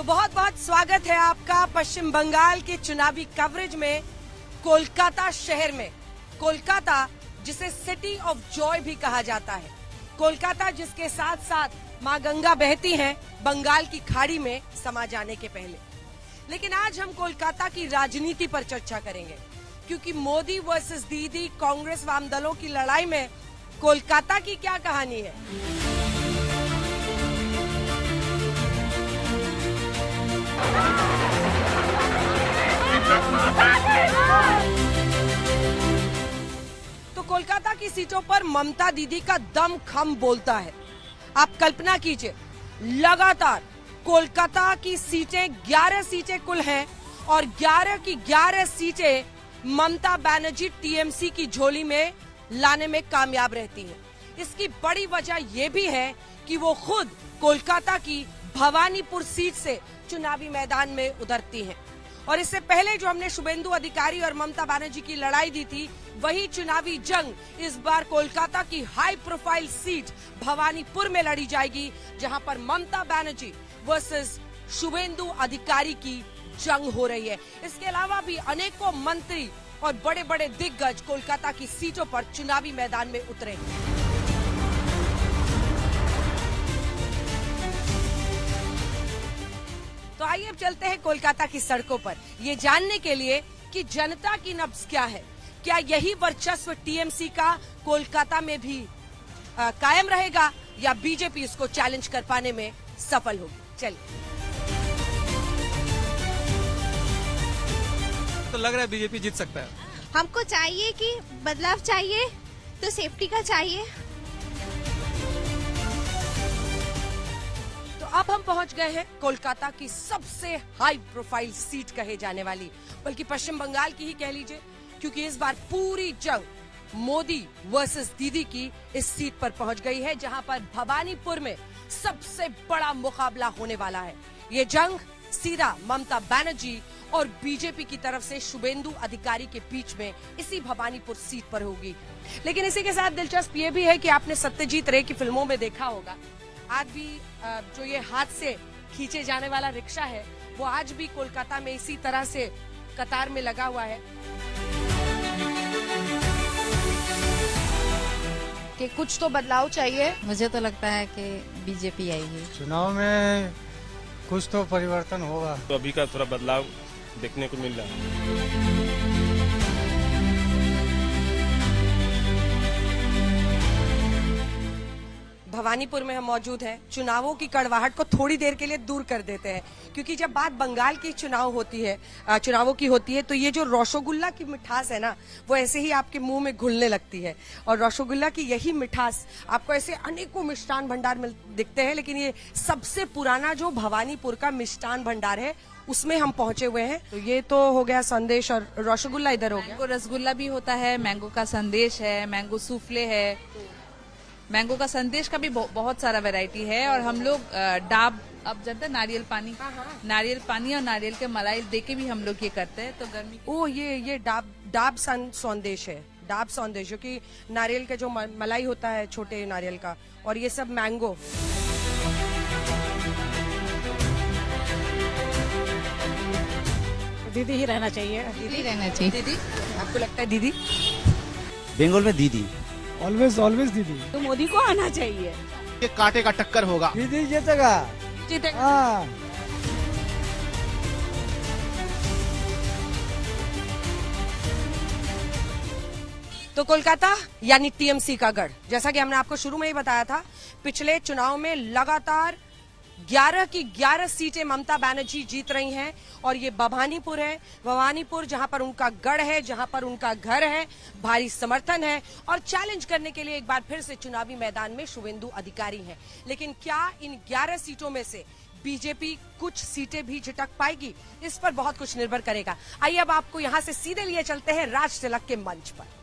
तो बहुत बहुत स्वागत है आपका पश्चिम बंगाल के चुनावी कवरेज में कोलकाता शहर में। कोलकाता जिसे सिटी ऑफ जॉय भी कहा जाता है, कोलकाता जिसके साथ साथ मां गंगा बहती हैं बंगाल की खाड़ी में समा जाने के पहले। लेकिन आज हम कोलकाता की राजनीति पर चर्चा करेंगे, क्योंकि मोदी वर्सेस दीदी, कांग्रेस वाम दलों की लड़ाई में कोलकाता की क्या कहानी है। तो कोलकाता की सीटों पर ममता दीदी का दम खम बोलता है। आप कल्पना कीजिए, लगातार कोलकाता की सीटें 11 सीटें कुल हैं और 11 की 11 सीटें ममता बनर्जी टीएमसी की झोली में लाने में कामयाब रहती है। इसकी बड़ी वजह यह भी है कि वो खुद कोलकाता की भवानीपुर सीट से चुनावी मैदान में उतरती हैं। और इससे पहले जो हमने शुभेंदु अधिकारी और ममता बनर्जी की लड़ाई दी थी, वही चुनावी जंग इस बार कोलकाता की हाई प्रोफाइल सीट भवानीपुर में लड़ी जाएगी, जहां पर ममता बनर्जी वर्सेस शुभेंदु अधिकारी की जंग हो रही है। इसके अलावा भी अनेकों मंत्री और बड़े बड़े दिग्गज कोलकाता की सीटों पर चुनावी मैदान में उतरे। तो आइए अब चलते हैं कोलकाता की सड़कों पर, ये जानने के लिए कि जनता की नब्ज क्या है। क्या यही वर्चस्व टीएमसी का कोलकाता में भी कायम रहेगा या बीजेपी इसको चैलेंज कर पाने में सफल होगी। चलिए। तो लग रहा है बीजेपी जीत सकता है। हमको चाहिए कि बदलाव चाहिए, तो सेफ्टी का चाहिए। अब हम पहुंच गए हैं कोलकाता की सबसे हाई प्रोफाइल सीट कहे जाने वाली, बल्कि पश्चिम बंगाल की ही कह लीजिए, क्योंकि इस बार पूरी जंग मोदी वर्सेस दीदी की इस सीट पर पहुंच गई है, जहां पर भवानीपुर में सबसे बड़ा मुकाबला होने वाला है। ये जंग सीधा ममता बनर्जी और बीजेपी की तरफ से शुभेंदु अधिकारी के बीच में इसी भवानीपुर सीट पर होगी। लेकिन इसी के साथ दिलचस्प ये भी है कि आपने सत्यजीत रे की फिल्मों में देखा होगा, आज भी जो ये हाथ से खींचे जाने वाला रिक्शा है, वो आज भी कोलकाता में इसी तरह से कतार में लगा हुआ है। कि कुछ तो बदलाव चाहिए। मुझे तो लगता है कि बीजेपी आएगी। चुनाव में कुछ तो परिवर्तन होगा। तो अभी का थोड़ा बदलाव देखने को मिल रहा है। भवानीपुर में हम मौजूद हैं। चुनावों की कड़वाहट को थोड़ी देर के लिए दूर कर देते हैं, क्योंकि जब बात बंगाल की चुनावों की होती है तो ये जो रसगुल्ला की मिठास है ना, वो ऐसे ही आपके मुंह में घुलने लगती है। और रसगुल्ला की यही मिठास आपको ऐसे अनेकों मिष्ठान भंडार में दिखते हैं, लेकिन ये सबसे पुराना जो भवानीपुर का मिष्ठान भंडार है, उसमें हम पहुंचे हुए हैं। तो ये तो हो गया संदेश, और रसगुल्ला इधर हो गया। मैंगो रसगुल्ला भी होता है, मैंगो का संदेश है, मैंगो सूफले है, मैंगो का संदेश का भी बहुत सारा वैरायटी है। और हम लोग डाब, अब जानते हैं नारियल पानी और नारियल के मलाई देके भी हम लोग ये करते हैं। तो गर्मी ये डाब संदेश है, डाब संदेश, जो कि नारियल के जो मलाई होता है छोटे नारियल का, और ये सब मैंगो। दीदी ही रहना चाहिए। दीदी आपको लगता है दीदी? बंगाल में दीदी ऑलवेज दीदी। तो मोदी को आना चाहिए। ये कांटे का टक्कर होगा। दीदी जीतेगा। हाँ। तो कोलकाता यानी टीएमसी का गढ़, जैसा कि हमने आपको शुरू में ही बताया था, पिछले चुनाव में लगातार 11 की 11 सीटें ममता बनर्जी जीत रही हैं। और ये भवानीपुर जहां पर उनका गढ़ है, जहां पर उनका घर है, भारी समर्थन है, और चैलेंज करने के लिए एक बार फिर से चुनावी मैदान में शुभेंदु अधिकारी हैं। लेकिन क्या इन 11 सीटों में से बीजेपी कुछ सीटें भी झटक पाएगी? इस पर बहुत कुछ निर्भर करेगा। आइए अब आपको यहां से सीधे लिए चलते हैं राज तिलक के मंच पर।